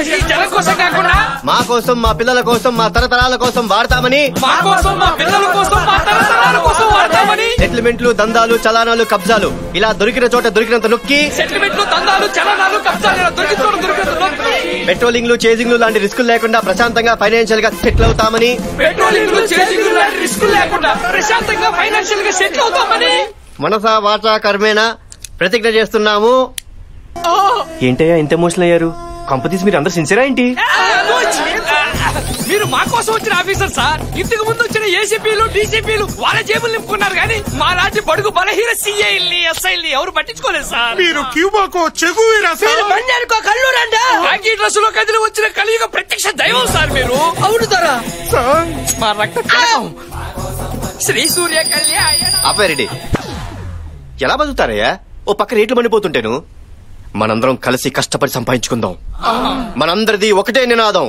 ఈ జనం కోసం కాకుండా మా కోసం, మా పిల్లల కోసం, మా తరతరాల కోసం వాడతామని, మా కోసం, మా పిల్లల కోసం, మా తరతరాల కోసం వాడతామని సెటిల్మెంట్లు, దందాలు, చలానాలు, కబ్జాలు ఇలా దొరికిన చోట దొరికినంత నొక్కి, సెటిల్మెంట్లు, దందాలు, చలనాలు, కబ్జాలు దొరికినంత నొక్కి, పెట్రోలింగ్లు, చేజింగ్లు లాంటి రిస్కులు లేకుండా ప్రశాంతంగా ఫైనాన్షియల్ గా సెటిల్ అవుతామని, పెట్రోలింగ్లు, చేజింగ్లు లాంటి రిస్కులు లేకుండా ప్రశాంతంగా ఫైనాన్షియల్ గా సెటిల్ అవుతామని మనసా వాచా కర్మేణ ప్రతిజ్ఞ చేస్తున్నాము. ఏంటయ్యా ఇంత ఎమోషనల్ అయ్యారు? కంపెనీస్ మీరు అందరు సిన్సియరా ఏంటి? మీరు మా కోసం వచ్చిన ఆఫీసర్ సార్. ఇంతకు ముందు వచ్చిన ఏసీపీలు, డీసీపీలు వాళ్ళ జేబులు నింపుకున్నారు కానీ మా లాంటి బడుగు బలహీన సీఐల్ని, ఎస్ఐల్ని ఎవరు పట్టించుకోలేదు సార్. మీరు క్యూబాకో చెగువీరా సార్. బండికో కళ్ళు రండా కాకి డ్రెస్ లో కదిలి వచ్చిన కలియుగ ప్రత్యక్ష దైవం సార్ మీరు. అవును తారా మా రక్త శ్రీ సూర్య కళ్యాణ. ఆపారెడ్డి ఎలా బతుకుతారయ్యా? ఓ పక్క రేట్లు మండిపోతుంటేను. మనందరం కలిసి కష్టపడి సంపాదించుకుందాం. మనందరిది ఒకటే నినాదం,